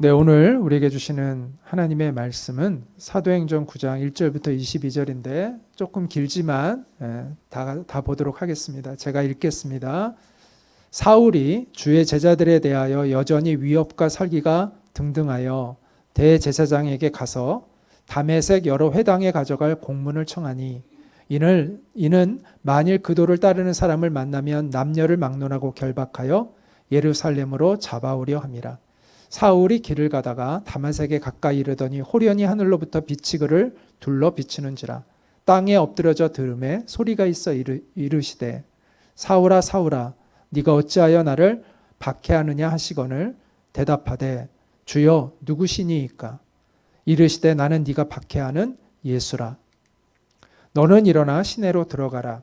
네, 오늘 우리에게 주시는 하나님의 말씀은 사도행전 9장 1절부터 22절인데 조금 길지만 다 보도록 하겠습니다. 제가 읽겠습니다. 사울이 주의 제자들에 대하여 여전히 위협과 살기가 등등하여 대제사장에게 가서 다메섹 여러 회당에 가져갈 공문을 청하니 이는 만일 그 도를 따르는 사람을 만나면 남녀를 막론하고 결박하여 예루살렘으로 잡아오려 함이라. 사울이 길을 가다가 다메섹에 가까이 이르더니 호련히 하늘로부터 빛이 그를 둘러 비치는지라. 땅에 엎드려져 들음에 소리가 있어 이르시되 사울아 사울아 네가 어찌하여 나를 박해하느냐 하시거늘 대답하되 주여 누구시니이까. 이르시되 나는 네가 박해하는 예수라. 너는 일어나 시내로 들어가라.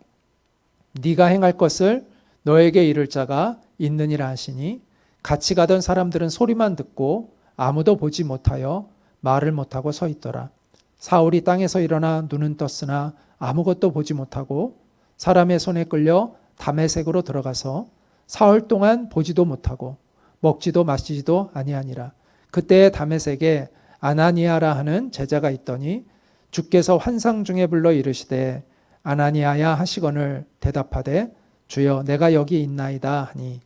네가 행할 것을 너에게 이를 자가 있느니라 하시니 같이 가던 사람들은 소리만 듣고 아무도 보지 못하여 말을 못하고 서 있더라. 사울이 땅에서 일어나 눈은 떴으나 아무것도 보지 못하고 사람의 손에 끌려 다메섹으로 들어가서 사흘 동안 보지도 못하고 먹지도 마시지도 아니하니라. 그때 다메섹에 아나니아라 하는 제자가 있더니 주께서 환상 중에 불러 이르시되 아나니아야 하시거늘 대답하되 주여 내가 여기 있나이다 하니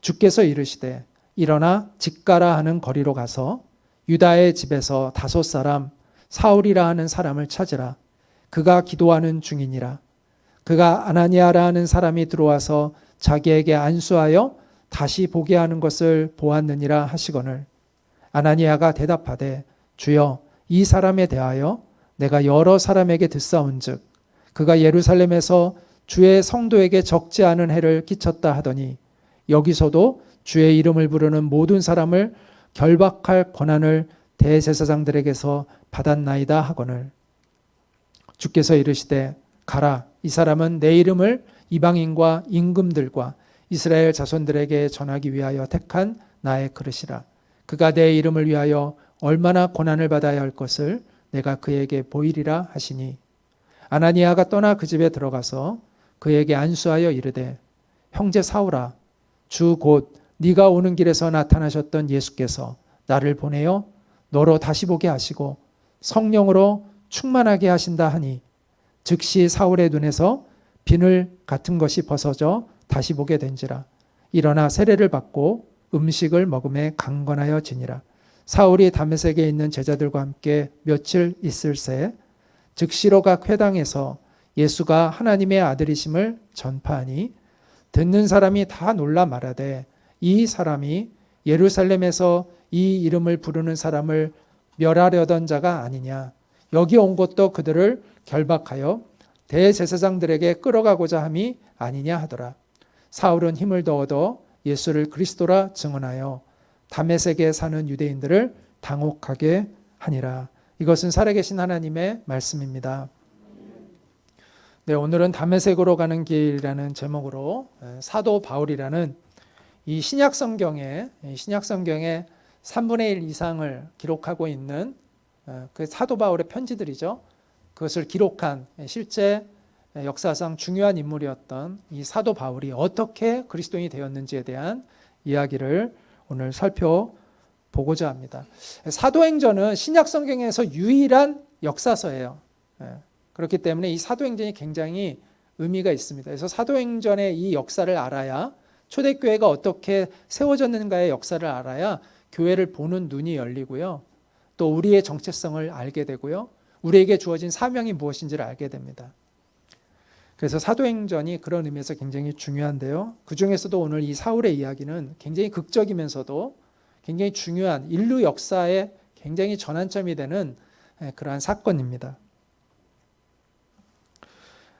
주께서 이르시되 일어나 직가라 하는 거리로 가서 유다의 집에서 5 사람 사울이라 하는 사람을 찾으라. 그가 기도하는 중이니라. 그가 아나니아라 하는 사람이 들어와서 자기에게 안수하여 다시 보게 하는 것을 보았느니라 하시거늘 아나니아가 대답하되 주여 이 사람에 대하여 내가 여러 사람에게 듣사온즉 그가 예루살렘에서 주의 성도에게 적지 않은 해를 끼쳤다 하더니 여기서도 주의 이름을 부르는 모든 사람을 결박할 권한을 대제사장들에게서 받았나이다 하거늘 주께서 이르시되 가라. 이 사람은 내 이름을 이방인과 임금들과 이스라엘 자손들에게 전하기 위하여 택한 나의 그릇이라. 그가 내 이름을 위하여 얼마나 고난을 받아야 할 것을 내가 그에게 보이리라 하시니 아나니아가 떠나 그 집에 들어가서 그에게 안수하여 이르되 형제 사울아 주 곧 네가 오는 길에서 나타나셨던 예수께서 나를 보내어 너로 다시 보게 하시고 성령으로 충만하게 하신다 하니 즉시 사울의 눈에서 비늘 같은 것이 벗어져 다시 보게 된지라. 일어나 세례를 받고 음식을 먹음에 강건하여 지니라. 사울이 다메섹에 있는 제자들과 함께 며칠 있을새 즉시로 각 회당에서 예수가 하나님의 아들이심을 전파하니 듣는 사람이 다 놀라 말하되 이 사람이 예루살렘에서 이 이름을 부르는 사람을 멸하려던 자가 아니냐. 여기 온 것도 그들을 결박하여 대제사장들에게 끌어가고자 함이 아니냐 하더라. 사울은 힘을 더 얻어 예수를 그리스도라 증언하여 다메섹에 사는 유대인들을 당혹하게 하니라. 이것은 살아계신 하나님의 말씀입니다. 네, 오늘은 다메섹으로 가는 길이라는 제목으로 사도 바울이라는 이 신약 성경의 3분의 1 이상을 기록하고 있는 그 사도 바울의 편지들이죠. 그것을 기록한 실제 역사상 중요한 인물이었던 이 사도 바울이 어떻게 그리스도인이 되었는지에 대한 이야기를 오늘 살펴보고자 합니다. 사도행전은 신약 성경에서 유일한 역사서예요. 그렇기 때문에 이 사도행전이 굉장히 의미가 있습니다. 그래서 사도행전의 이 역사를 알아야 초대교회가 어떻게 세워졌는가의 역사를 알아야 교회를 보는 눈이 열리고요. 또 우리의 정체성을 알게 되고요. 우리에게 주어진 사명이 무엇인지를 알게 됩니다. 그래서 사도행전이 그런 의미에서 굉장히 중요한데요. 그중에서도 오늘 이 사울의 이야기는 굉장히 극적이면서도 굉장히 중요한 인류 역사에 굉장히 전환점이 되는 그러한 사건입니다.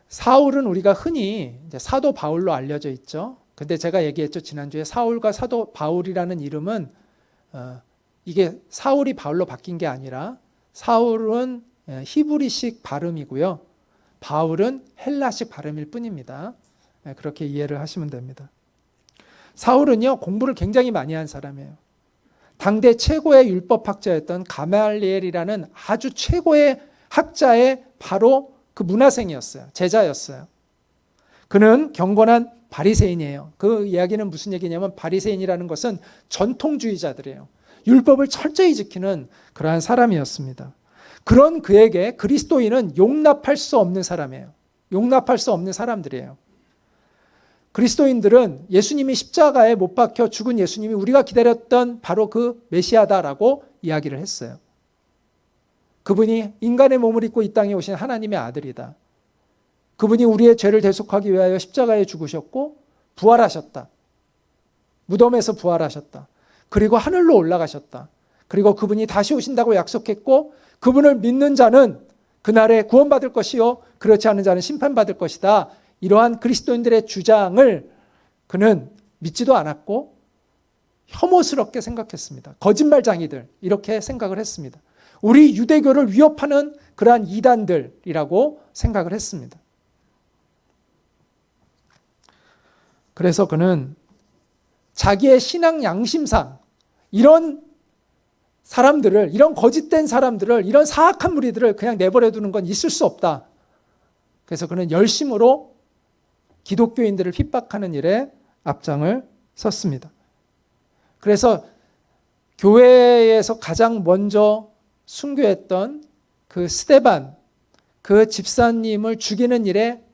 사울은 우리가 흔히 이제 사도 바울로 알려져 있죠. 근데 제가 얘기했죠. 지난주에 사울과 사도 바울이라는 이름은 이게 사울이 바울로 바뀐 게 아니라 사울은 히브리식 발음이고요. 바울은 헬라식 발음일 뿐입니다. 그렇게 이해를 하시면 됩니다. 사울은요, 공부를 굉장히 많이 한 사람이에요. 당대 최고의 율법학자였던 가말리엘이라는 아주 최고의 학자의 바로 그 문화생이었어요. 제자였어요. 그는 경건한 바리새인이에요. 그 이야기는 무슨 얘기냐면 바리새인이라는 것은 전통주의자들이에요. 율법을 철저히 지키는 그러한 사람이었습니다. 그런 그에게 그리스도인은 용납할 수 없는 사람이에요. 용납할 수 없는 사람들이에요. 그리스도인들은 예수님이 십자가에 못 박혀 죽은 예수님이 우리가 기다렸던 바로 그 메시아다라고 이야기를 했어요. 그분이 인간의 몸을 입고 이 땅에 오신 하나님의 아들이다. 그분이 우리의 죄를 대속하기 위하여 십자가에 죽으셨고 부활하셨다. 무덤에서 부활하셨다. 그리고 하늘로 올라가셨다. 그리고 그분이 다시 오신다고 약속했고 그분을 믿는 자는 그날에 구원받을 것이요 그렇지 않은 자는 심판받을 것이다. 이러한 그리스도인들의 주장을 그는 믿지도 않았고 혐오스럽게 생각했습니다. 거짓말장이들 이렇게 생각을 했습니다. 우리 유대교를 위협하는 그러한 이단들이라고 생각을 했습니다. 그래서 그는 자기의 신앙 양심상 이런 사람들을, 이런 거짓된 사람들을, 이런 사악한 무리들을 그냥 내버려 두는 건 있을 수 없다. 그래서 그는 열심으로 기독교인들을 핍박하는 일에 앞장을 섰습니다. 그래서 교회에서 가장 먼저 순교했던 그 스데반, 그 집사님을 죽이는 일에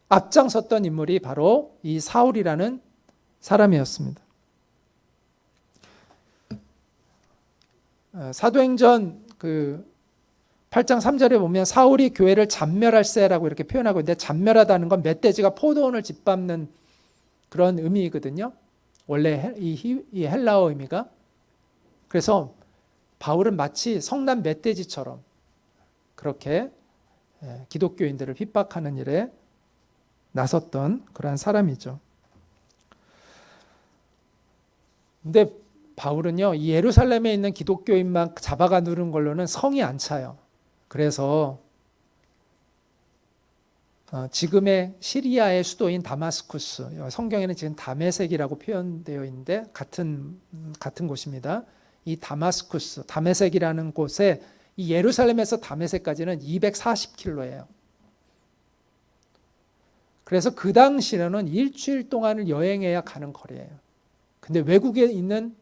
앞장섰던 인물이 바로 이 사울이라는 사람이었습니다. 사도행전 그 8장 3절에 보면 사울이 교회를 잔멸할세라고 이렇게 표현하고 있는데 잔멸하다는 건 멧돼지가 포도원을 짓밟는 그런 의미거든요. 원래 이 헬라어 의미가. 그래서 바울은 마치 성난 멧돼지처럼 그렇게 기독교인들을 핍박하는 일에 나섰던 그러한 사람이죠. 근데 바울은요, 이 예루살렘에 있는 기독교인만 잡아가 누른 걸로는 성이 안 차요. 그래서 지금의 시리아의 수도인 다마스쿠스, 성경에는 지금 다메섹이라고 표현되어 있는데 같은 곳입니다. 이 다마스쿠스, 다메섹이라는 곳에 이 예루살렘에서 다메섹까지는 240km예요. 그래서 그 당시에는 일주일 동안을 여행해야 가는 거리예요. 근데 외국에 있는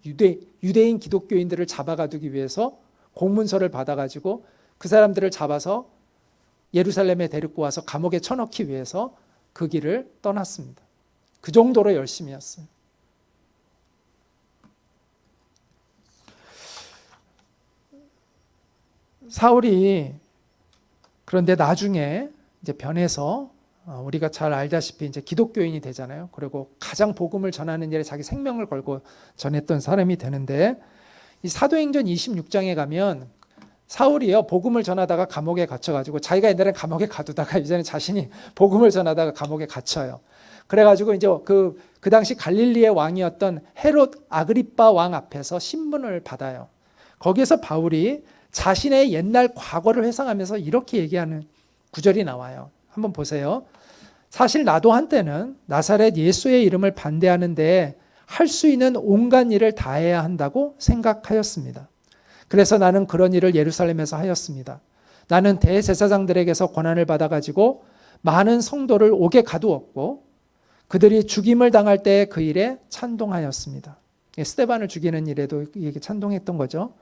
유대인 기독교인들을 잡아가두기 위해서 공문서를 받아가지고 그 사람들을 잡아서 예루살렘에 데리고 와서 감옥에 쳐넣기 위해서 그 길을 떠났습니다. 그 정도로 열심히였어요. 사울이 그런데 나중에 이제 변해서 우리가 잘 알다시피 이제 기독교인이 되잖아요. 그리고 가장 복음을 전하는 일에 자기 생명을 걸고 전했던 사람이 되는데 이 사도행전 26장에 가면 사울이요 복음을 전하다가 감옥에 갇혀가지고 자기가 옛날에 감옥에 가두다가 이제는 자신이 복음을 전하다가 감옥에 갇혀요. 그래가지고 이제 그 당시 갈릴리의 왕이었던 헤롯 아그리빠 왕 앞에서 신문을 받아요. 거기에서 바울이 자신의 옛날 과거를 회상하면서 이렇게 얘기하는 구절이 나와요. 한번 보세요. 사실 나도 한때는 나사렛 예수의 이름을 반대하는데 할 수 있는 온갖 일을 다 해야 한다고 생각하였습니다. 그래서 나는 그런 일을 예루살렘에서 하였습니다. 나는 대제사장들에게서 권한을 받아가지고 많은 성도를 옥에 가두었고 그들이 죽임을 당할 때 그 일에 찬동하였습니다. 스데반을 죽이는 일에도 이게 찬동했던 거죠.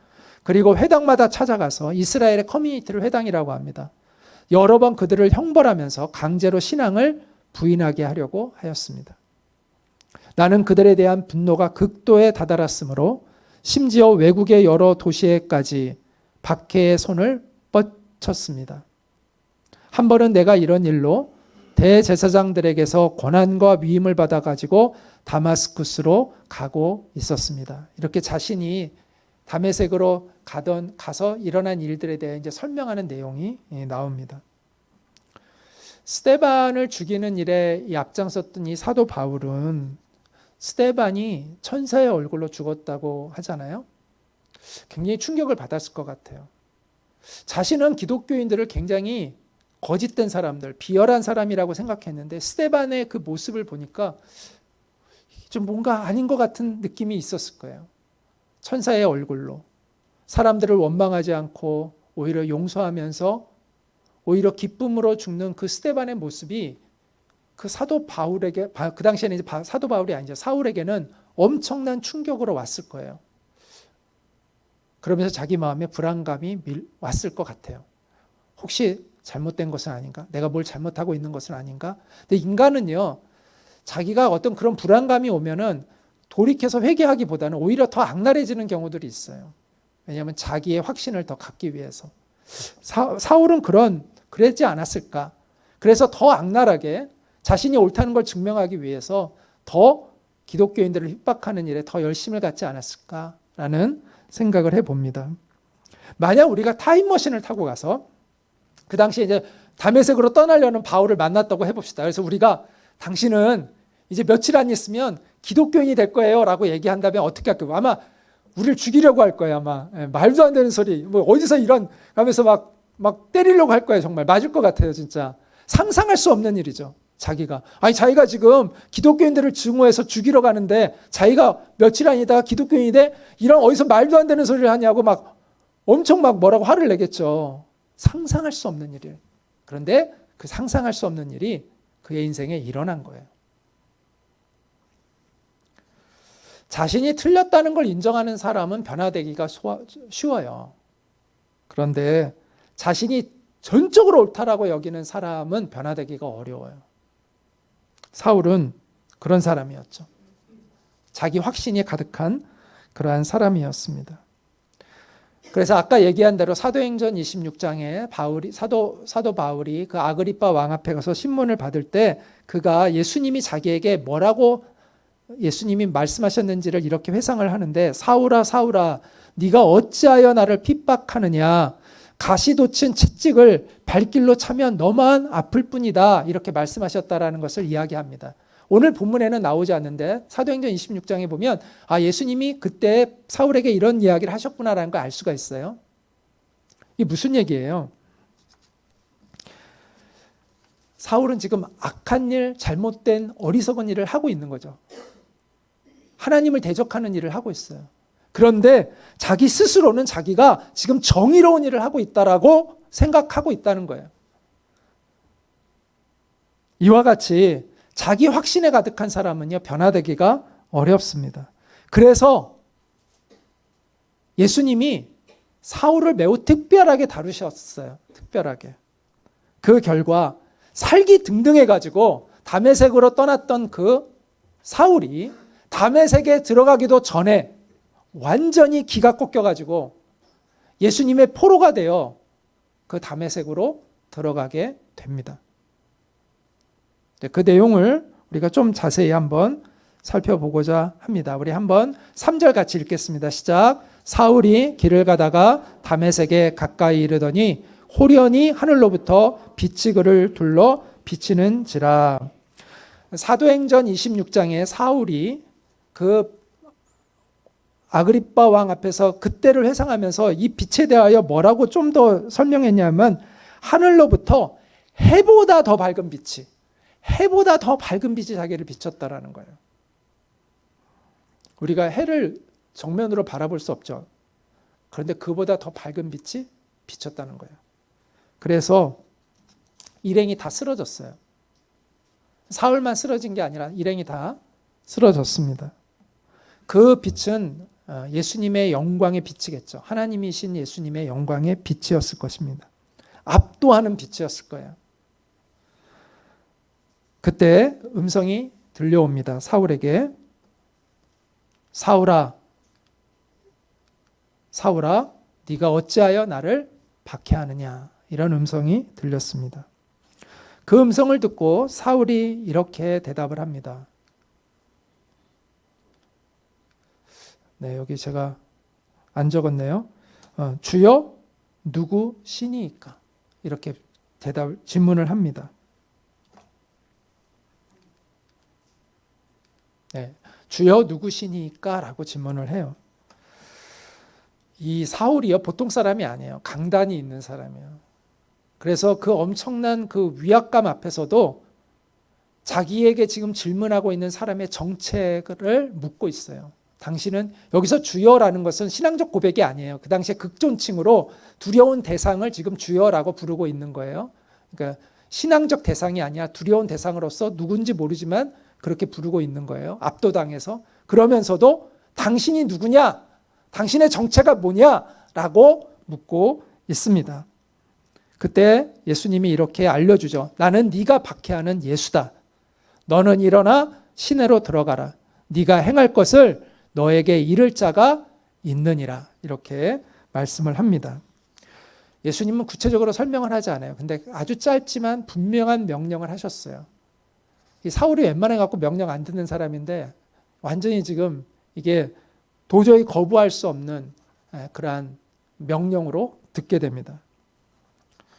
그리고 회당마다 찾아가서 이스라엘의 커뮤니티를 회당이라고 합니다. 여러 번 그들을 형벌하면서 강제로 신앙을 부인하게 하려고 하였습니다. 나는 그들에 대한 분노가 극도에 다다랐으므로 심지어 외국의 여러 도시에까지 박해의 손을 뻗쳤습니다. 한 번은 내가 이런 일로 대제사장들에게서 권한과 위임을 받아가지고 다마스쿠스로 가고 있었습니다. 이렇게 자신이 다메섹으로 가서 일어난 일들에 대해 이제 설명하는 내용이 나옵니다. 스데반을 죽이는 일에 앞장섰던 이 사도 바울은 스데반이 천사의 얼굴로 죽었다고 하잖아요. 굉장히 충격을 받았을 것 같아요. 자신은 기독교인들을 굉장히 거짓된 사람들, 비열한 사람이라고 생각했는데 스데반의 그 모습을 보니까 좀 뭔가 아닌 것 같은 느낌이 있었을 거예요. 천사의 얼굴로 사람들을 원망하지 않고 오히려 용서하면서 오히려 기쁨으로 죽는 그 스데반의 모습이 그 사도 바울에게, 그 당시에는 이제 사도 바울이 아니죠. 사울에게는 엄청난 충격으로 왔을 거예요. 그러면서 자기 마음에 불안감이 왔을 것 같아요. 혹시 잘못된 것은 아닌가? 내가 뭘 잘못하고 있는 것은 아닌가? 근데 인간은요, 자기가 어떤 그런 불안감이 오면은 돌이켜서 회개하기보다는 오히려 더 악랄해지는 경우들이 있어요. 왜냐하면 자기의 확신을 더 갖기 위해서. 사울은 그랬지 않았을까? 그래서 더 악랄하게 자신이 옳다는 걸 증명하기 위해서 더 기독교인들을 핍박하는 일에 더 열심을 갖지 않았을까라는 생각을 해봅니다. 만약 우리가 타임머신을 타고 가서 그 당시에 이제 다메섹으로 떠나려는 바울을 만났다고 해봅시다. 그래서 우리가 당신은 이제 며칠 안 있으면 기독교인이 될 거예요 라고 얘기한다면 어떻게 할까요? 아마 우리를 죽이려고 할 거예요. 아마 말도 안 되는 소리 뭐 어디서 이런 하면서 막 때리려고 할 거예요. 정말 맞을 것 같아요. 진짜 상상할 수 없는 일이죠. 자기가 지금 기독교인들을 증오해서 죽이러 가는데 자기가 며칠 아니다가 기독교인이 돼? 이런 어디서 말도 안 되는 소리를 하냐고 엄청 뭐라고 화를 내겠죠. 상상할 수 없는 일이에요. 그런데 그 상상할 수 없는 일이 그의 인생에 일어난 거예요. 자신이 틀렸다는 걸 인정하는 사람은 변화되기가 쉬워요. 그런데 자신이 전적으로 옳다라고 여기는 사람은 변화되기가 어려워요. 사울은 그런 사람이었죠. 자기 확신이 가득한 그러한 사람이었습니다. 그래서 아까 얘기한 대로 사도행전 26장에 사도 바울이 그 아그리빠 왕 앞에 가서 신문을 받을 때 그가 예수님이 자기에게 뭐라고 예수님이 말씀하셨는지를 이렇게 회상을 하는데 사울아 사울아 네가 어찌하여 나를 핍박하느냐 가시돋친 채찍을 발길로 차면 너만 아플 뿐이다 이렇게 말씀하셨다라는 것을 이야기합니다. 오늘 본문에는 나오지 않는데 사도행전 26장에 보면 예수님이 그때 사울에게 이런 이야기를 하셨구나라는 걸 알 수가 있어요. 이게 무슨 얘기예요? 사울은 지금 악한 일, 잘못된 어리석은 일을 하고 있는 거죠. 하나님을 대적하는 일을 하고 있어요. 그런데 자기 스스로는 자기가 지금 정의로운 일을 하고 있다라고 생각하고 있다는 거예요. 이와 같이 자기 확신에 가득한 사람은요, 변화되기가 어렵습니다. 그래서 예수님이 사울을 매우 특별하게 다루셨어요. 특별하게. 그 결과 살기 등등해가지고 다메섹으로 떠났던 그 사울이 다메섹에 들어가기도 전에 완전히 기가 꺾여가지고 예수님의 포로가 되어 그 다메섹으로 들어가게 됩니다. 그 내용을 우리가 좀 자세히 한번 살펴보고자 합니다. 우리 한번 3절 같이 읽겠습니다. 시작. 사울이 길을 가다가 다메섹에 가까이 이르더니 호련히 하늘로부터 빛이 그를 둘러 비치는지라. 사도행전 26장에 사울이 그 아그리빠 왕 앞에서 그때를 회상하면서 이 빛에 대하여 뭐라고 좀 더 설명했냐면 하늘로부터 해보다 더 밝은 빛이 자기를 비췄다라는 거예요. 우리가 해를 정면으로 바라볼 수 없죠. 그런데 그보다 더 밝은 빛이 비쳤다는 거예요. 그래서 일행이 다 쓰러졌어요. 사울만 쓰러진 게 아니라 일행이 다 쓰러졌습니다. 그 빛은 예수님의 영광의 빛이겠죠. 하나님이신 예수님의 영광의 빛이었을 것입니다. 압도하는 빛이었을 거예요. 그때 음성이 들려옵니다. 사울에게 사울아 네가 어찌하여 나를 박해하느냐 이런 음성이 들렸습니다. 그 음성을 듣고 사울이 이렇게 대답을 합니다. 네, 여기 제가 안 적었네요. 주여 누구 신이이까? 이렇게 질문을 합니다. 네, 주여 누구 신이이까? 라고 질문을 해요. 이 사울이요, 보통 사람이 아니에요. 강단이 있는 사람이에요. 그래서 그 엄청난 그 위압감 앞에서도 자기에게 지금 질문하고 있는 사람의 정체를 묻고 있어요. 당신은 여기서 주여라는 것은 신앙적 고백이 아니에요. 그 당시에 극존칭으로 두려운 대상을 지금 주여라고 부르고 있는 거예요. 그러니까 신앙적 대상이 아니라 두려운 대상으로서 누군지 모르지만 그렇게 부르고 있는 거예요. 압도당해서. 그러면서도 당신이 누구냐? 당신의 정체가 뭐냐? 라고 묻고 있습니다. 그때 예수님이 이렇게 알려주죠. 나는 네가 박해하는 예수다. 너는 일어나 시내로 들어가라. 네가 행할 것을 너에게 이를 자가 있느니라. 이렇게 말씀을 합니다. 예수님은 구체적으로 설명을 하지 않아요. 근데 아주 짧지만 분명한 명령을 하셨어요. 이 사울이 웬만해 갖고 명령 안 듣는 사람인데 완전히 지금 이게 도저히 거부할 수 없는 그러한 명령으로 듣게 됩니다.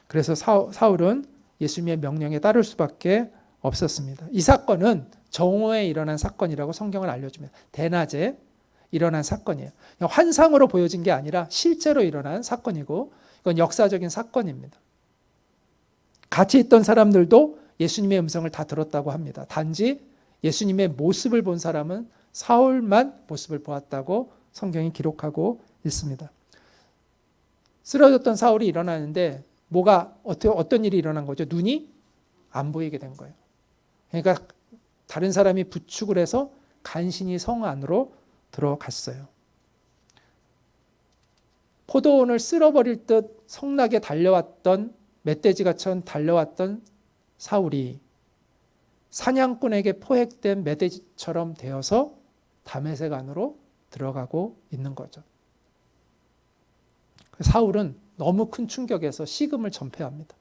그래서 사울은 예수님의 명령에 따를 수밖에 없었습니다. 이 사건은 정오에 일어난 사건이라고 성경을 알려줍니다. 대낮에 일어난 사건이에요. 환상으로 보여진 게 아니라 실제로 일어난 사건이고 이건 역사적인 사건입니다. 같이 있던 사람들도 예수님의 음성을 다 들었다고 합니다. 단지 예수님의 모습을 본 사람은 사울만 모습을 보았다고 성경이 기록하고 있습니다. 쓰러졌던 사울이 일어나는데 어떤 일이 일어난 거죠? 눈이 안 보이게 된 거예요. 그러니까 다른 사람이 부축을 해서 간신히 성 안으로 들어갔어요. 포도원을 쓸어버릴 듯 성나게 달려왔던 멧돼지같이 달려왔던 사울이 사냥꾼에게 포획된 멧돼지처럼 되어서 다메섹 안으로 들어가고 있는 거죠. 사울은 너무 큰 충격에서 식음을 전폐합니다.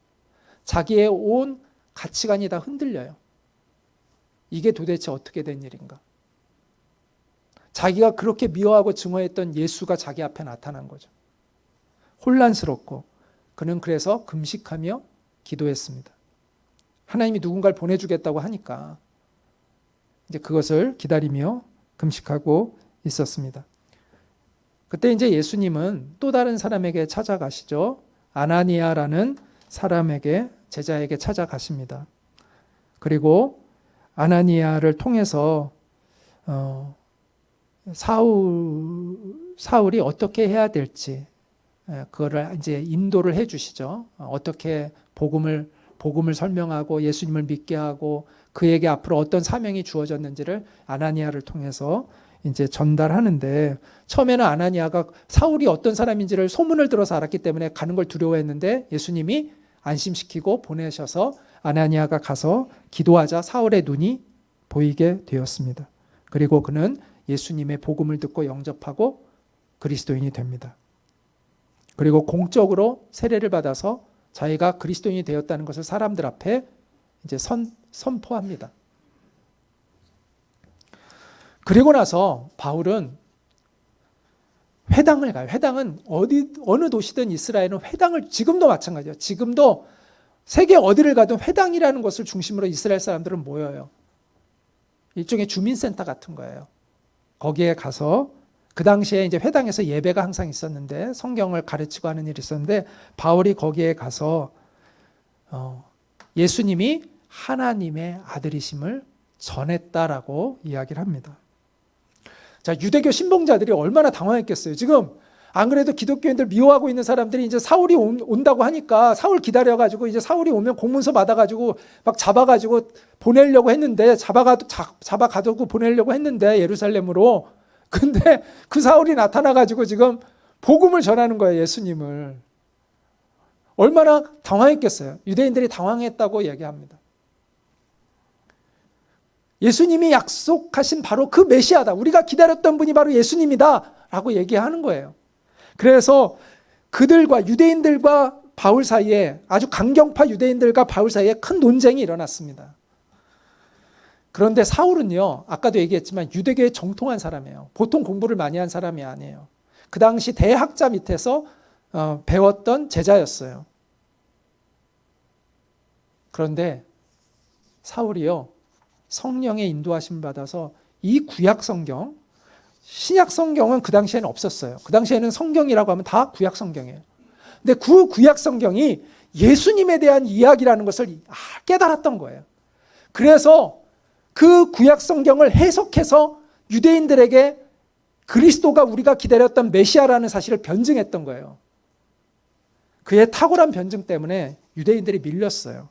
자기의 온 가치관이 다 흔들려요. 이게 도대체 어떻게 된 일인가? 자기가 그렇게 미워하고 증오했던 예수가 자기 앞에 나타난 거죠. 혼란스럽고 그는 그래서 금식하며 기도했습니다. 하나님이 누군가를 보내주겠다고 하니까 이제 그것을 기다리며 금식하고 있었습니다. 그때 이제 예수님은 또 다른 사람에게 찾아가시죠. 아나니아라는 사람에게 제자에게 찾아가십니다. 그리고 아나니아를 통해서 사울이 어떻게 해야 될지 그거를 이제 인도를 해주시죠. 어떻게 복음을 설명하고 예수님을 믿게 하고 그에게 앞으로 어떤 사명이 주어졌는지를 아나니아를 통해서 이제 전달하는데 처음에는 아나니아가 사울이 어떤 사람인지를 소문을 들어서 알았기 때문에 가는 걸 두려워했는데 예수님이 안심시키고 보내셔서 아나니아가 가서 기도하자 사울의 눈이 보이게 되었습니다. 그리고 그는 예수님의 복음을 듣고 영접하고 그리스도인이 됩니다. 그리고 공적으로 세례를 받아서 자기가 그리스도인이 되었다는 것을 사람들 앞에 이제 선포합니다. 그리고 나서 바울은 회당을 가요. 회당은 어느 도시든 이스라엘은 회당을 지금도 마찬가지예요. 지금도 세계 어디를 가든 회당이라는 것을 중심으로 이스라엘 사람들은 모여요. 일종의 주민센터 같은 거예요. 거기에 가서 그 당시에 이제 회당에서 예배가 항상 있었는데 성경을 가르치고 하는 일이 있었는데 바울이 거기에 가서 예수님이 하나님의 아들이심을 전했다라고 이야기를 합니다. 자, 유대교 신봉자들이 얼마나 당황했겠어요. 지금 안 그래도 기독교인들 미워하고 있는 사람들이 이제 사울이 온다고 하니까 사울 기다려가지고 이제 사울이 오면 공문서 받아가지고 막 잡아가지고 보내려고 했는데 잡아가지고 보내려고 했는데 예루살렘으로 근데 그 사울이 나타나가지고 지금 복음을 전하는 거예요. 예수님을. 얼마나 당황했겠어요. 유대인들이 당황했다고 얘기합니다. 예수님이 약속하신 바로 그 메시아다. 우리가 기다렸던 분이 바로 예수님이다 라고 얘기하는 거예요. 그래서 그들과 유대인들과 바울 사이에 아주 강경파 유대인들과 바울 사이에 큰 논쟁이 일어났습니다. 그런데 사울은요, 아까도 얘기했지만 유대교에 정통한 사람이에요. 보통 공부를 많이 한 사람이 아니에요. 그 당시 대학자 밑에서 배웠던 제자였어요. 그런데 사울이요, 성령의 인도하심을 받아서 이 구약 성경, 신약 성경은 그 당시에는 없었어요. 그 당시에는 성경이라고 하면 다 구약 성경이에요. 근데 그 구약 성경이 예수님에 대한 이야기라는 것을 깨달았던 거예요. 그래서 그 구약 성경을 해석해서 유대인들에게 그리스도가 우리가 기다렸던 메시아라는 사실을 변증했던 거예요. 그의 탁월한 변증 때문에 유대인들이 밀렸어요.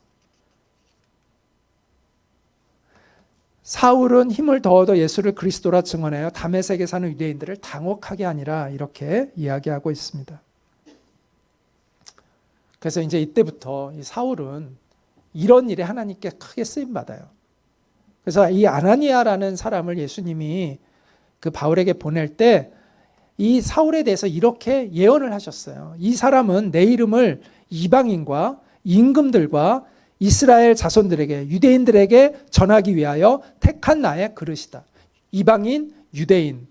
사울은 힘을 더 얻어 예수를 그리스도라 증언하여 다메섹에 사는 유대인들을 당혹하게 하니라 이렇게 이야기하고 있습니다. 그래서 이제 이때부터 이 사울은 이런 일에 하나님께 크게 쓰임 받아요. 그래서 이 아나니아라는 사람을 예수님이 그 바울에게 보낼 때 이 사울에 대해서 이렇게 예언을 하셨어요. 이 사람은 내 이름을 이방인과 임금들과 이스라엘 자손들에게, 유대인들에게 전하기 위하여 택한 나의 그릇이다. 이방인, 유대인,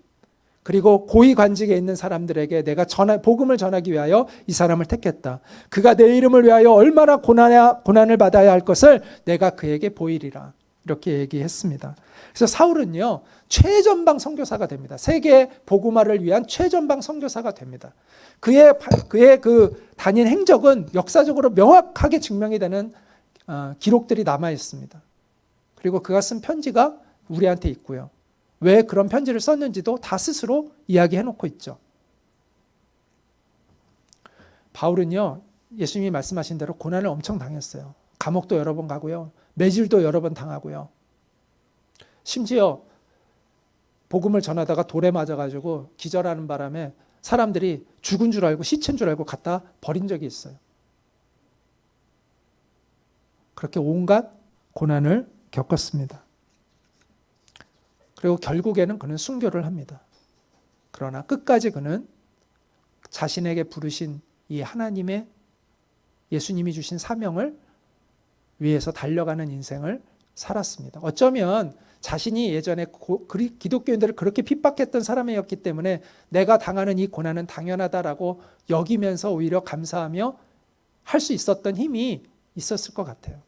그리고 고위 관직에 있는 사람들에게 내가 복음을 전하기 위하여 이 사람을 택했다. 그가 내 이름을 위하여 얼마나 고난을 받아야 할 것을 내가 그에게 보이리라. 이렇게 얘기했습니다. 그래서 사울은요, 최전방 선교사가 됩니다. 세계 복음화를 위한 최전방 선교사가 됩니다. 그의 그 다닌 행적은 역사적으로 명확하게 증명이 되는 기록들이 남아 있습니다. 그리고 그가 쓴 편지가 우리한테 있고요. 왜 그런 편지를 썼는지도 다 스스로 이야기해 놓고 있죠. 바울은요, 예수님이 말씀하신 대로 고난을 엄청 당했어요. 감옥도 여러 번 가고요. 매질도 여러 번 당하고요. 심지어 복음을 전하다가 돌에 맞아가지고 기절하는 바람에 사람들이 죽은 줄 알고 시체인 줄 알고 갖다 버린 적이 있어요. 그렇게 온갖 고난을 겪었습니다. 그리고 결국에는 그는 순교를 합니다. 그러나 끝까지 그는 자신에게 부르신 이 하나님의 예수님이 주신 사명을 위해서 달려가는 인생을 살았습니다. 어쩌면 자신이 예전에 기독교인들을 그렇게 핍박했던 사람이었기 때문에 내가 당하는 이 고난은 당연하다라고 여기면서 오히려 감사하며 할 수 있었던 힘이 있었을 것 같아요.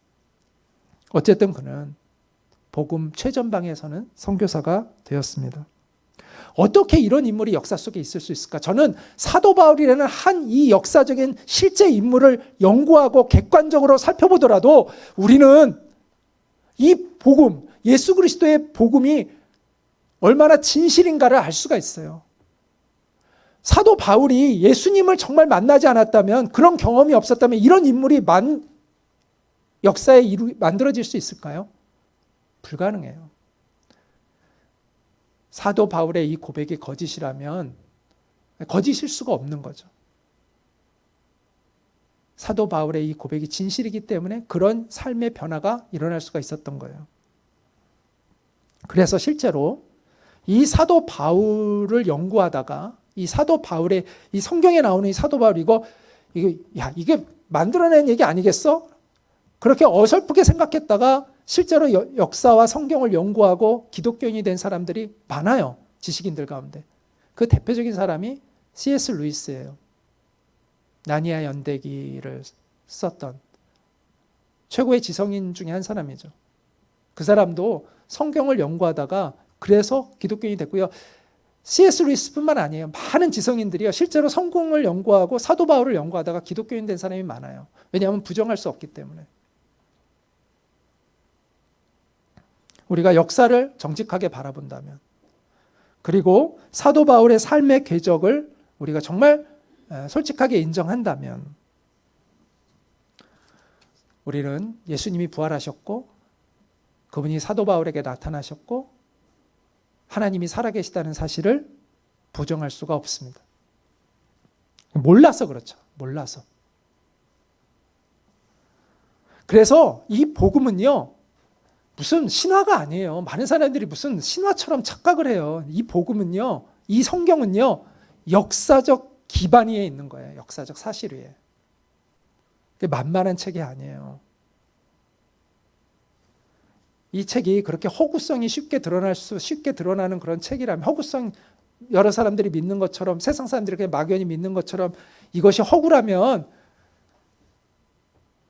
어쨌든 그는 복음 최전방에서는 선교사가 되었습니다. 어떻게 이런 인물이 역사 속에 있을 수 있을까? 저는 사도 바울이라는 한 이 역사적인 실제 인물을 연구하고 객관적으로 살펴보더라도 우리는 이 복음, 예수 그리스도의 복음이 얼마나 진실인가를 알 수가 있어요. 사도 바울이 예수님을 정말 만나지 않았다면, 그런 경험이 없었다면 이런 인물이 역사에 만들어질 수 있을까요? 불가능해요. 사도 바울의 이 고백이 거짓이라면 거짓일 수가 없는 거죠. 사도 바울의 이 고백이 진실이기 때문에 그런 삶의 변화가 일어날 수가 있었던 거예요. 그래서 실제로 이 사도 바울을 연구하다가 이 사도 바울의 이 성경에 나오는 이 사도 바울 이게 만들어낸 얘기 아니겠어? 그렇게 어설프게 생각했다가 실제로 역사와 성경을 연구하고 기독교인이 된 사람들이 많아요. 지식인들 가운데. 그 대표적인 사람이 C.S. 루이스예요. 나니아 연대기를 썼던 최고의 지성인 중에 한 사람이죠. 그 사람도 성경을 연구하다가 그래서 기독교인이 됐고요. C.S. 루이스뿐만 아니에요. 많은 지성인들이요. 실제로 성경을 연구하고 사도 바울을 연구하다가 기독교인 된 사람이 많아요. 왜냐하면 부정할 수 없기 때문에. 우리가 역사를 정직하게 바라본다면, 그리고 사도 바울의 삶의 궤적을 우리가 정말 솔직하게 인정한다면, 우리는 예수님이 부활하셨고 그분이 사도 바울에게 나타나셨고 하나님이 살아계시다는 사실을 부정할 수가 없습니다. 몰라서 그렇죠. 몰라서. 그래서 이 복음은요, 무슨 신화가 아니에요. 많은 사람들이 무슨 신화처럼 착각을 해요. 이 복음은요, 이 성경은요, 역사적 기반 위에 있는 거예요. 역사적 사실 위에. 만만한 책이 아니에요. 이 책이 그렇게 허구성이 쉽게 드러나는 그런 책이라면, 허구성, 여러 사람들이 믿는 것처럼, 세상 사람들이 그냥 막연히 믿는 것처럼 이것이 허구라면,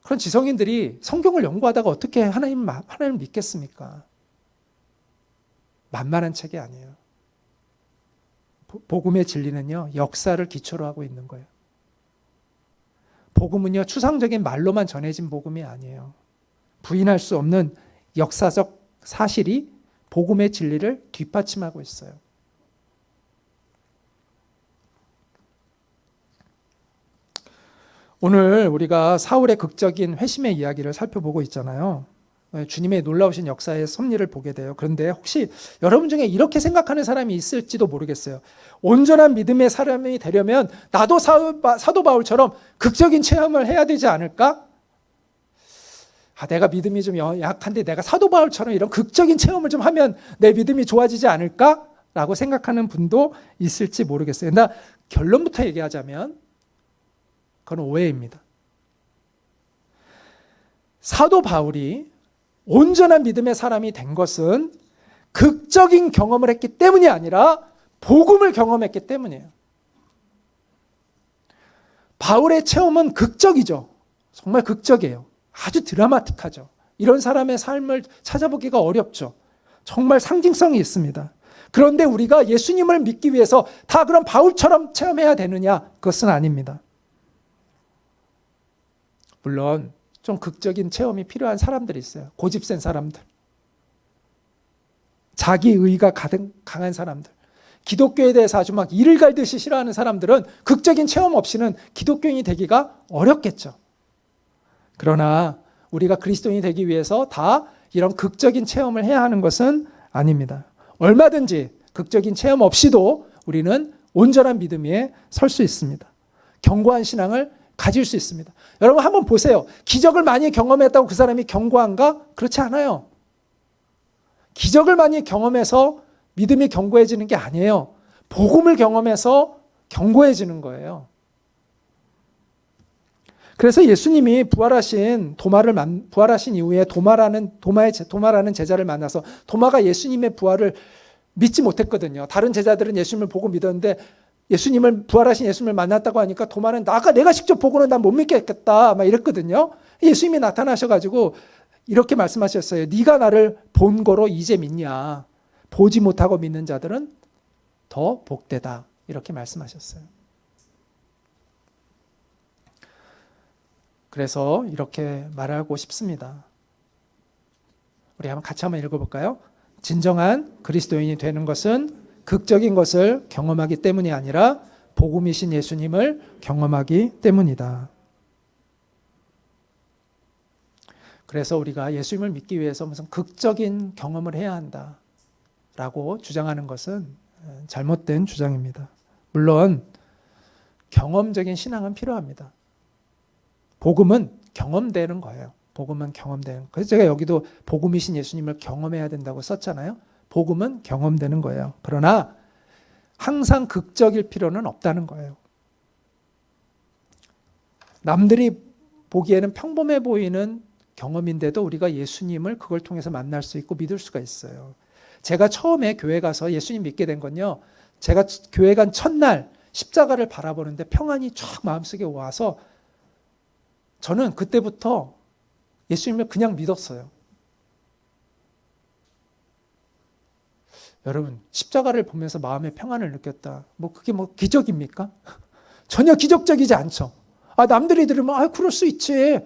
그런 지성인들이 성경을 연구하다가 어떻게 하나님을 믿겠습니까? 만만한 책이 아니에요. 복음의 진리는요, 역사를 기초로 하고 있는 거예요. 복음은요, 추상적인 말로만 전해진 복음이 아니에요. 부인할 수 없는 역사적 사실이 복음의 진리를 뒷받침하고 있어요. 오늘 우리가 사울의 극적인 회심의 이야기를 살펴보고 있잖아요. 주님의 놀라우신 역사의 섭리를 보게 돼요. 그런데 혹시 여러분 중에 이렇게 생각하는 사람이 있을지도 모르겠어요. 온전한 믿음의 사람이 되려면 나도 사도 바울처럼 극적인 체험을 해야 되지 않을까? 내가 믿음이 좀 약한데 내가 사도 바울처럼 이런 극적인 체험을 좀 하면 내 믿음이 좋아지지 않을까? 라고 생각하는 분도 있을지 모르겠어요. 나 결론부터 얘기하자면 그건 오해입니다. 사도 바울이 온전한 믿음의 사람이 된 것은 극적인 경험을 했기 때문이 아니라 복음을 경험했기 때문이에요. 바울의 체험은 극적이죠. 정말 극적이에요. 아주 드라마틱하죠. 이런 사람의 삶을 찾아보기가 어렵죠. 정말 상징성이 있습니다. 그런데 우리가 예수님을 믿기 위해서 다 그런 바울처럼 체험해야 되느냐? 그것은 아닙니다. 물론 좀 극적인 체험이 필요한 사람들이 있어요. 고집센 사람들. 자기의가 강한 사람들. 기독교에 대해서 아주 막 이를 갈듯이 싫어하는 사람들은 극적인 체험 없이는 기독교인이 되기가 어렵겠죠. 그러나 우리가 그리스도인이 되기 위해서 다 이런 극적인 체험을 해야 하는 것은 아닙니다. 얼마든지 극적인 체험 없이도 우리는 온전한 믿음 위에 설 수 있습니다. 견고한 신앙을 가질 수 있습니다. 여러분 한번 보세요. 기적을 많이 경험했다고 그 사람이 견고한가? 그렇지 않아요. 기적을 많이 경험해서 믿음이 견고해지는 게 아니에요. 복음을 경험해서 견고해지는 거예요. 그래서 예수님이 부활하신 이후에 도마라는 제자를 만나서 도마가 예수님의 부활을 믿지 못했거든요. 다른 제자들은 예수님을 보고 믿었는데 부활하신 예수님을 만났다고 하니까 도마는 내가 직접 보고는 난 못 믿겠다 막 이랬거든요. 예수님이 나타나셔가지고 이렇게 말씀하셨어요. 네가 나를 본 거로 이제 믿냐. 보지 못하고 믿는 자들은 더 복되다. 이렇게 말씀하셨어요. 그래서 이렇게 말하고 싶습니다. 우리 같이 한번 읽어볼까요? 진정한 그리스도인이 되는 것은 극적인 것을 경험하기 때문이 아니라 복음이신 예수님을 경험하기 때문이다. 그래서 우리가 예수님을 믿기 위해서 무슨 극적인 경험을 해야 한다라고 주장하는 것은 잘못된 주장입니다. 물론 경험적인 신앙은 필요합니다. 복음은 경험되는 거예요. 복음은 경험되는 거예요. 그래서 제가 여기도 복음이신 예수님을 경험해야 된다고 썼잖아요. 복음은 경험되는 거예요. 그러나 항상 극적일 필요는 없다는 거예요. 남들이 보기에는 평범해 보이는 경험인데도 우리가 예수님을 그걸 통해서 만날 수 있고 믿을 수가 있어요. 제가 처음에 교회 가서 예수님 믿게 된 건요. 제가 교회 간 첫날 십자가를 바라보는데 평안이 쫙 마음속에 와서 저는 그때부터 예수님을 그냥 믿었어요. 여러분, 십자가를 보면서 마음의 평안을 느꼈다. 그게 기적입니까? 전혀 기적적이지 않죠. 남들이 들으면, 그럴 수 있지.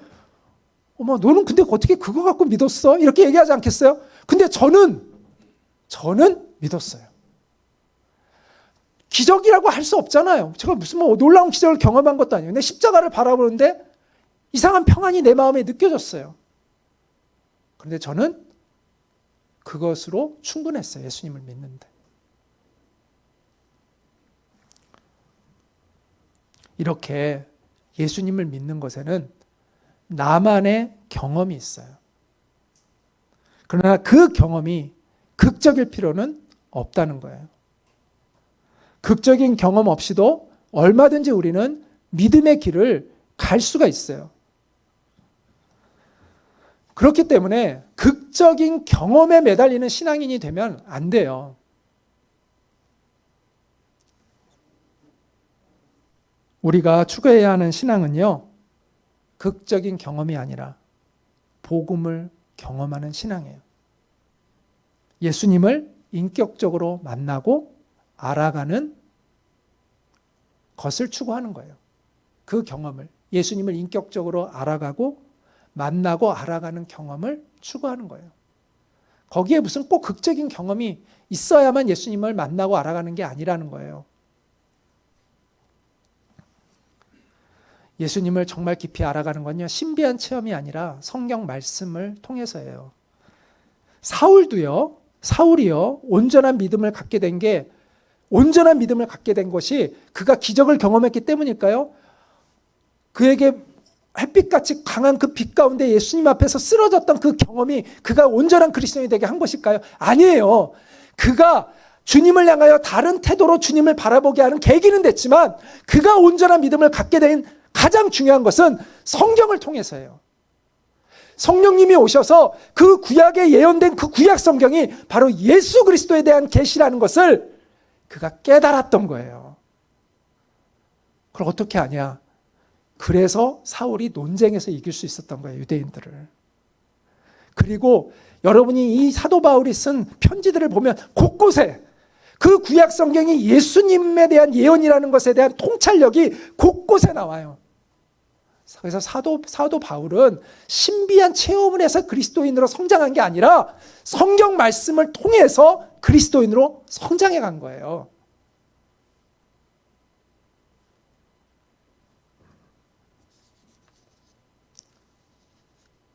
너는 근데 어떻게 그거 갖고 믿었어? 이렇게 얘기하지 않겠어요? 근데 저는 믿었어요. 기적이라고 할 수 없잖아요. 제가 무슨 놀라운 기적을 경험한 것도 아니에요. 근데 십자가를 바라보는데 이상한 평안이 내 마음에 느껴졌어요. 그런데 저는 그것으로 충분했어요. 예수님을 믿는데. 이렇게 예수님을 믿는 것에는 나만의 경험이 있어요. 그러나 그 경험이 극적일 필요는 없다는 거예요. 극적인 경험 없이도 얼마든지 우리는 믿음의 길을 갈 수가 있어요. 그렇기 때문에 극적인 경험에 매달리는 신앙인이 되면 안 돼요. 우리가 추구해야 하는 신앙은요, 극적인 경험이 아니라 복음을 경험하는 신앙이에요. 예수님을 인격적으로 만나고 알아가는 것을 추구하는 거예요. 그 경험을, 예수님을 인격적으로 알아가고 만나고 알아가는 경험을 추구하는 거예요. 거기에 무슨 꼭 극적인 경험이 있어야만 예수님을 만나고 알아가는 게 아니라는 거예요. 예수님을 정말 깊이 알아가는 건요, 신비한 체험이 아니라 성경 말씀을 통해서예요. 사울이요, 온전한 믿음을 갖게 된 것이 그가 기적을 경험했기 때문일까요? 그에게 햇빛같이 강한 그 빛 가운데 예수님 앞에서 쓰러졌던 그 경험이 그가 온전한 그리스도인이 되게 한 것일까요? 아니에요. 그가 주님을 향하여 다른 태도로 주님을 바라보게 하는 계기는 됐지만, 그가 온전한 믿음을 갖게 된 가장 중요한 것은 성경을 통해서예요. 성령님이 오셔서 그 구약에 예언된 그 구약 성경이 바로 예수 그리스도에 대한 계시라는 것을 그가 깨달았던 거예요. 그걸 어떻게 아냐? 그래서 사울이 논쟁에서 이길 수 있었던 거예요, 유대인들을. 그리고 여러분이 이 사도 바울이 쓴 편지들을 보면 곳곳에 그 구약 성경이 예수님에 대한 예언이라는 것에 대한 통찰력이 곳곳에 나와요. 그래서 사도 바울은 신비한 체험을 해서 그리스도인으로 성장한 게 아니라 성경 말씀을 통해서 그리스도인으로 성장해 간 거예요.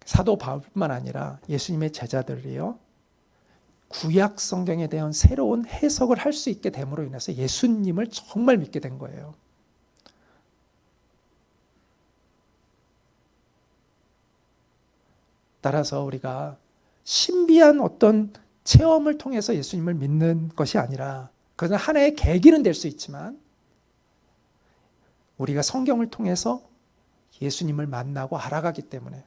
사도 바울뿐만 아니라 예수님의 제자들이요, 구약 성경에 대한 새로운 해석을 할 수 있게 됨으로 인해서 예수님을 정말 믿게 된 거예요. 따라서 우리가 신비한 어떤 체험을 통해서 예수님을 믿는 것이 아니라, 그것은 하나의 계기는 될 수 있지만, 우리가 성경을 통해서 예수님을 만나고 알아가기 때문에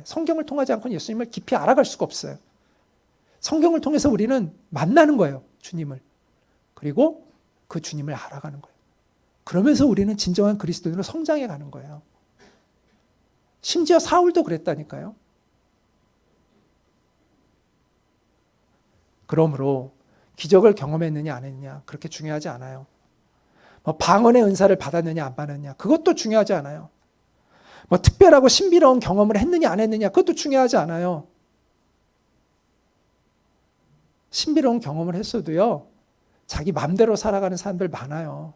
성경을 통하지 않고는 예수님을 깊이 알아갈 수가 없어요. 성경을 통해서 우리는 만나는 거예요, 주님을. 그리고 그 주님을 알아가는 거예요. 그러면서 우리는 진정한 그리스도인으로 성장해 가는 거예요. 심지어 사울도 그랬다니까요. 그러므로 기적을 경험했느냐 안 했느냐 그렇게 중요하지 않아요. 방언의 은사를 받았느냐 안 받았느냐 그것도 중요하지 않아요. 특별하고 신비로운 경험을 했느냐 안 했느냐 그것도 중요하지 않아요. 신비로운 경험을 했어도요, 자기 마음대로 살아가는 사람들 많아요.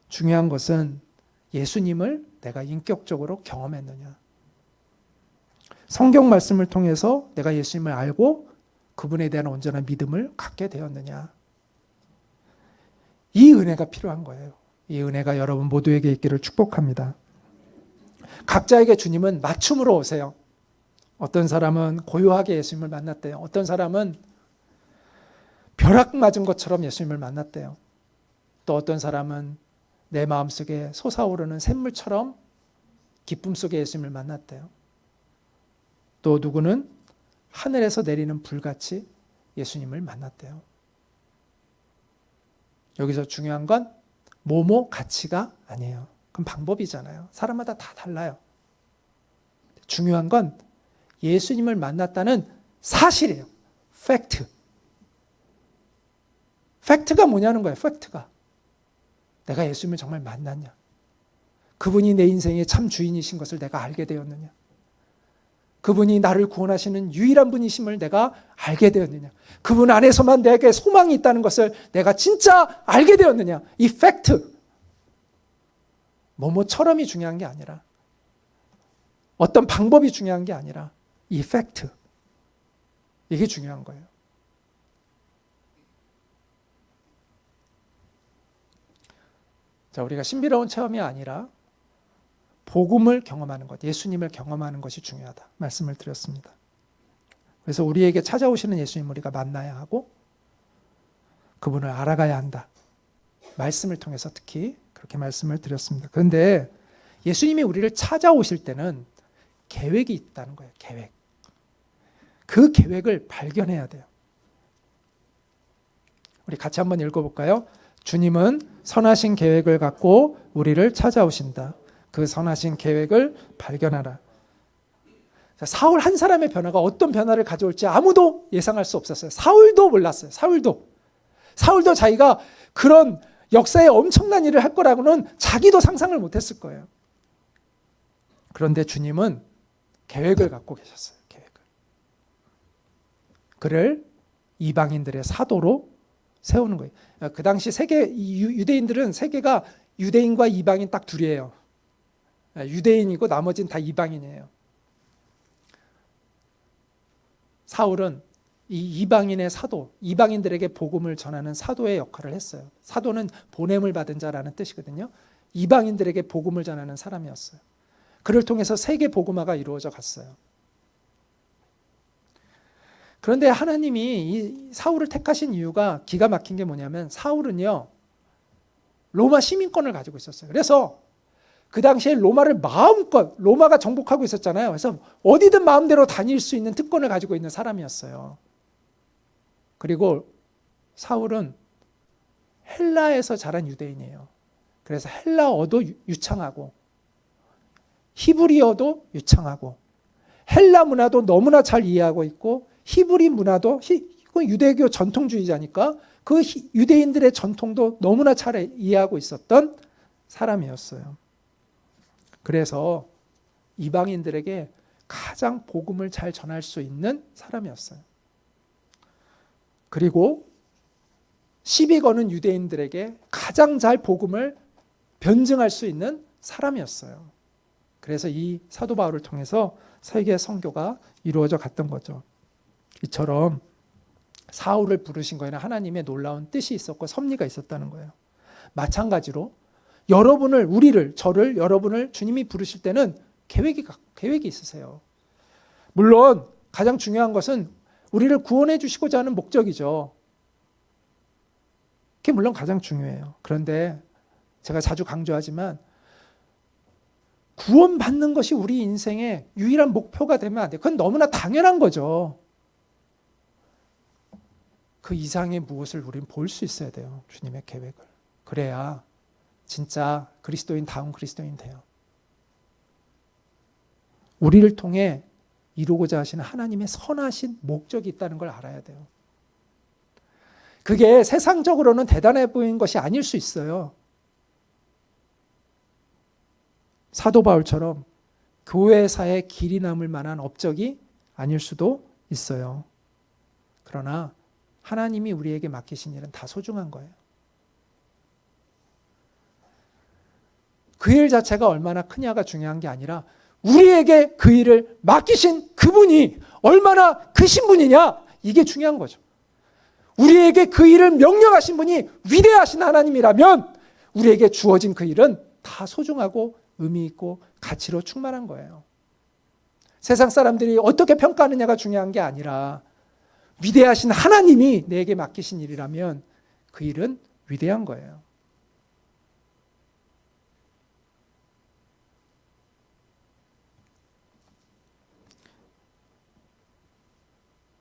중요한 것은 예수님을 내가 인격적으로 경험했느냐, 성경 말씀을 통해서 내가 예수님을 알고 그분에 대한 온전한 믿음을 갖게 되었느냐, 이 은혜가 필요한 거예요. 이 은혜가 여러분 모두에게 있기를 축복합니다. 각자에게 주님은 맞춤으로 오세요. 어떤 사람은 고요하게 예수님을 만났대요. 어떤 사람은 벼락 맞은 것처럼 예수님을 만났대요. 또 어떤 사람은 내 마음속에 솟아오르는 샘물처럼 기쁨 속에 예수님을 만났대요. 또 누구는 하늘에서 내리는 불같이 예수님을 만났대요. 여기서 중요한 건 뭐뭐 가치가 아니에요. 그건 방법이잖아요. 사람마다 다 달라요. 중요한 건 예수님을 만났다는 사실이에요. 팩트. 팩트가 뭐냐는 거예요. 팩트가. 내가 예수님을 정말 만났냐. 그분이 내 인생의 참 주인이신 것을 내가 알게 되었느냐. 그분이 나를 구원하시는 유일한 분이심을 내가 알게 되었느냐. 그분 안에서만 내게 소망이 있다는 것을 내가 진짜 알게 되었느냐. 이 팩트. 뭐뭐처럼이 중요한 게 아니라, 어떤 방법이 중요한 게 아니라 이 팩트. 이게 중요한 거예요. 자, 우리가 신비로운 체험이 아니라 복음을 경험하는 것, 예수님을 경험하는 것이 중요하다 말씀을 드렸습니다. 그래서 우리에게 찾아오시는 예수님 우리가 만나야 하고 그분을 알아가야 한다. 말씀을 통해서 특히 그렇게 말씀을 드렸습니다. 그런데 예수님이 우리를 찾아오실 때는 계획이 있다는 거예요. 계획. 그 계획을 발견해야 돼요. 우리 같이 한번 읽어볼까요? 주님은 선하신 계획을 갖고 우리를 찾아오신다. 그 선하신 계획을 발견하라. 자, 사울 한 사람의 변화가 어떤 변화를 가져올지 아무도 예상할 수 없었어요. 사울도 몰랐어요. 사울도 자기가 그런 역사에 엄청난 일을 할 거라고는 자기도 상상을 못했을 거예요. 그런데 주님은 계획을 갖고 계셨어요. 계획을. 그를 이방인들의 사도로 세우는 거예요. 그 당시 유대인들은 세계가 유대인과 이방인 딱 둘이에요. 유대인이고 나머지는 다 이방인이에요. 사울은 이 이방인의 사도, 이방인들에게 복음을 전하는 사도의 역할을 했어요. 사도는 보냄을 받은 자라는 뜻이거든요. 이방인들에게 복음을 전하는 사람이었어요. 그를 통해서 세계 복음화가 이루어져 갔어요. 그런데 하나님이 이 사울을 택하신 이유가 기가 막힌 게 뭐냐면, 사울은요 로마 시민권을 가지고 있었어요. 그래서 그 당시에 로마를 마음껏, 로마가 정복하고 있었잖아요. 그래서 어디든 마음대로 다닐 수 있는 특권을 가지고 있는 사람이었어요. 그리고 사울은 헬라에서 자란 유대인이에요. 그래서 헬라어도 유창하고 히브리어도 유창하고 헬라 문화도 너무나 잘 이해하고 있고 히브리 문화도 유대교 전통주의자니까 그 유대인들의 전통도 너무나 잘 이해하고 있었던 사람이었어요. 그래서 이방인들에게 가장 복음을 잘 전할 수 있는 사람이었어요. 그리고 시비 거는 유대인들에게 가장 잘 복음을 변증할 수 있는 사람이었어요. 그래서 이 사도 바울을 통해서 세계 선교가 이루어져 갔던 거죠. 이처럼 사울을 부르신 거에는 하나님의 놀라운 뜻이 있었고 섭리가 있었다는 거예요. 마찬가지로 여러분을 주님이 부르실 때는 계획이 있으세요. 물론 가장 중요한 것은 우리를 구원해 주시고자 하는 목적이죠. 그게 물론 가장 중요해요. 그런데 제가 자주 강조하지만 구원받는 것이 우리 인생의 유일한 목표가 되면 안 돼요. 그건 너무나 당연한 거죠. 그 이상의 무엇을 우리는 볼 수 있어야 돼요. 주님의 계획을. 그래야 진짜 그리스도인다운 그리스도인 돼요. 우리를 통해 이루고자 하시는 하나님의 선하신 목적이 있다는 걸 알아야 돼요. 그게 세상적으로는 대단해 보이는 것이 아닐 수 있어요. 사도 바울처럼 교회사에 길이 남을 만한 업적이 아닐 수도 있어요. 그러나 하나님이 우리에게 맡기신 일은 다 소중한 거예요. 그 일 자체가 얼마나 크냐가 중요한 게 아니라 우리에게 그 일을 맡기신 그분이 얼마나 크신 분이냐, 이게 중요한 거죠. 우리에게 그 일을 명령하신 분이 위대하신 하나님이라면 우리에게 주어진 그 일은 다 소중하고 의미 있고 가치로 충만한 거예요. 세상 사람들이 어떻게 평가하느냐가 중요한 게 아니라 위대하신 하나님이 내게 맡기신 일이라면 그 일은 위대한 거예요.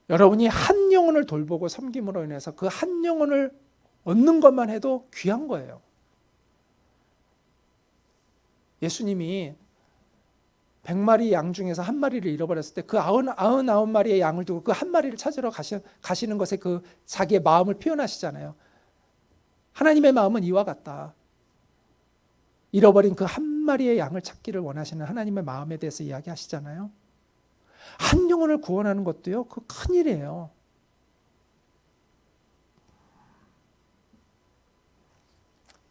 여러분이 한 영혼을 돌보고 섬김으로 인해서 그 한 영혼을 얻는 것만 해도 귀한 거예요. 예수님이 100마리 양 중에서 한 마리를 잃어버렸을 때 그 99마리의 양을 두고 그 한 마리를 찾으러 가시는 것에 그 자기의 마음을 표현하시잖아요. 하나님의 마음은 이와 같다. 잃어버린 그 한 마리의 양을 찾기를 원하시는 하나님의 마음에 대해서 이야기하시잖아요. 한 영혼을 구원하는 것도요, 그 큰일이에요.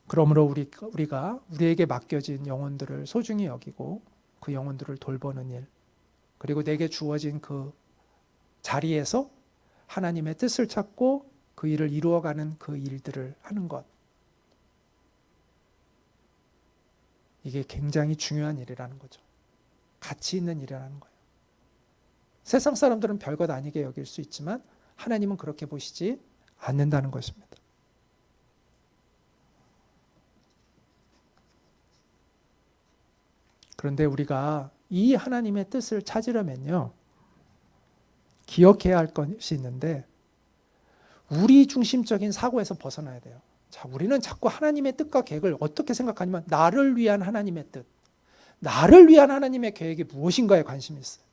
그러므로 우리가 우리에게 맡겨진 영혼들을 소중히 여기고 그 영혼들을 돌보는 일, 그리고 내게 주어진 그 자리에서 하나님의 뜻을 찾고 그 일을 이루어가는 그 일들을 하는 것, 이게 굉장히 중요한 일이라는 거죠. 가치 있는 일이라는 거예요. 세상 사람들은 별것 아니게 여길 수 있지만 하나님은 그렇게 보시지 않는다는 것입니다. 그런데 우리가 이 하나님의 뜻을 찾으려면요, 기억해야 할 것이 있는데 우리 중심적인 사고에서 벗어나야 돼요. 자, 우리는 자꾸 하나님의 뜻과 계획을 어떻게 생각하냐면 나를 위한 하나님의 뜻, 나를 위한 하나님의 계획이 무엇인가에 관심이 있어요.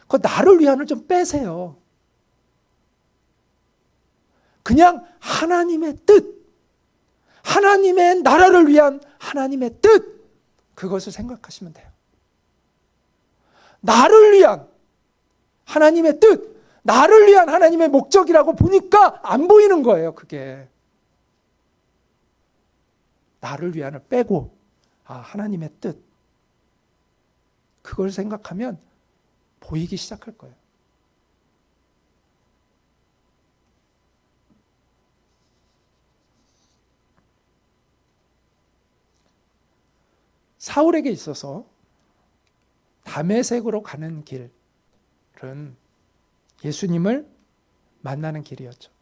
그 나를 위한을 좀 빼세요. 그냥 하나님의 뜻, 하나님의 나라를 위한 하나님의 뜻, 그것을 생각하시면 돼요. 나를 위한 하나님의 뜻, 나를 위한 하나님의 목적이라고 보니까 안 보이는 거예요, 그게. 나를 위한을 빼고 하나님의 뜻, 그걸 생각하면 보이기 시작할 거예요. 사울에게 있어서 다메섹으로 가는 길은 예수님을 만나는 길이었죠.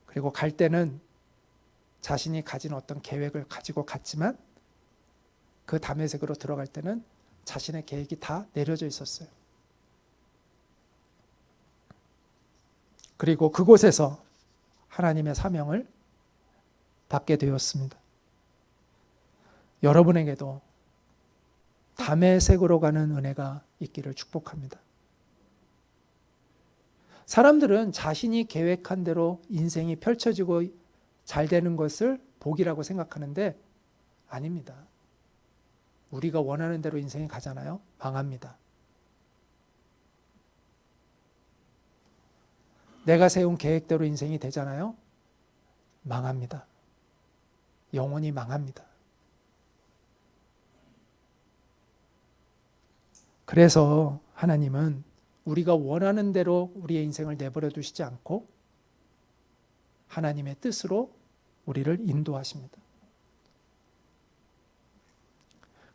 그리고 갈 때는 자신이 가진 어떤 계획을 가지고 갔지만 그 다메섹으로 들어갈 때는 자신의 계획이 다 내려져 있었어요. 그리고 그곳에서 하나님의 사명을 받게 되었습니다. 여러분에게도 다메섹으로 가는 은혜가 있기를 축복합니다. 사람들은 자신이 계획한 대로 인생이 펼쳐지고 잘 되는 것을 복이라고 생각하는데 아닙니다. 우리가 원하는 대로 인생이 가잖아요. 망합니다. 내가 세운 계획대로 인생이 되잖아요. 망합니다. 영원히 망합니다. 그래서 하나님은 우리가 원하는 대로 우리의 인생을 내버려 두시지 않고 하나님의 뜻으로 우리를 인도하십니다.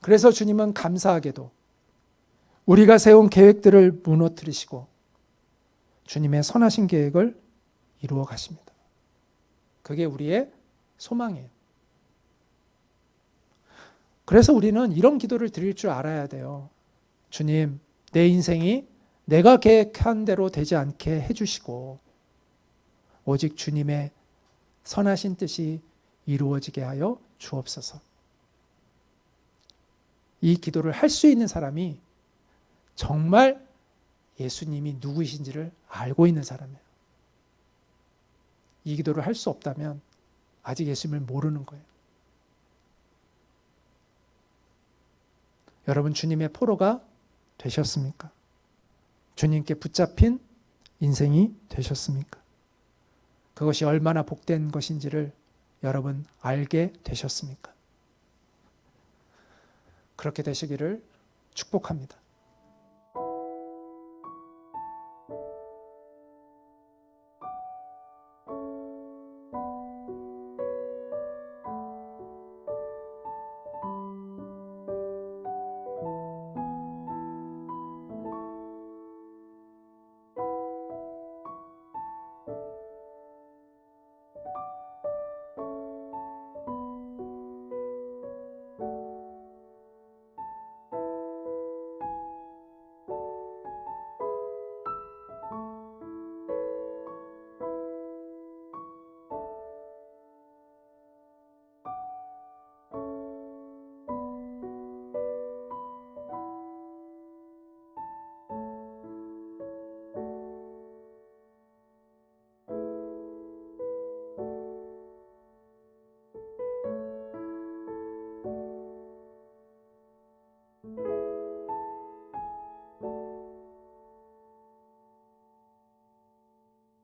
그래서 주님은 감사하게도 우리가 세운 계획들을 무너뜨리시고 주님의 선하신 계획을 이루어 가십니다. 그게 우리의 소망이에요. 그래서 우리는 이런 기도를 드릴 줄 알아야 돼요. 주님, 내 인생이 내가 계획한 대로 되지 않게 해주시고 오직 주님의 선하신 뜻이 이루어지게 하여 주옵소서. 이 기도를 할 수 있는 사람이 정말 예수님이 누구이신지를 알고 있는 사람이에요. 이 기도를 할 수 없다면 아직 예수님을 모르는 거예요. 여러분, 주님의 포로가 되셨습니까? 주님께 붙잡힌 인생이 되셨습니까? 그것이 얼마나 복된 것인지를 여러분 알게 되셨습니까? 그렇게 되시기를 축복합니다.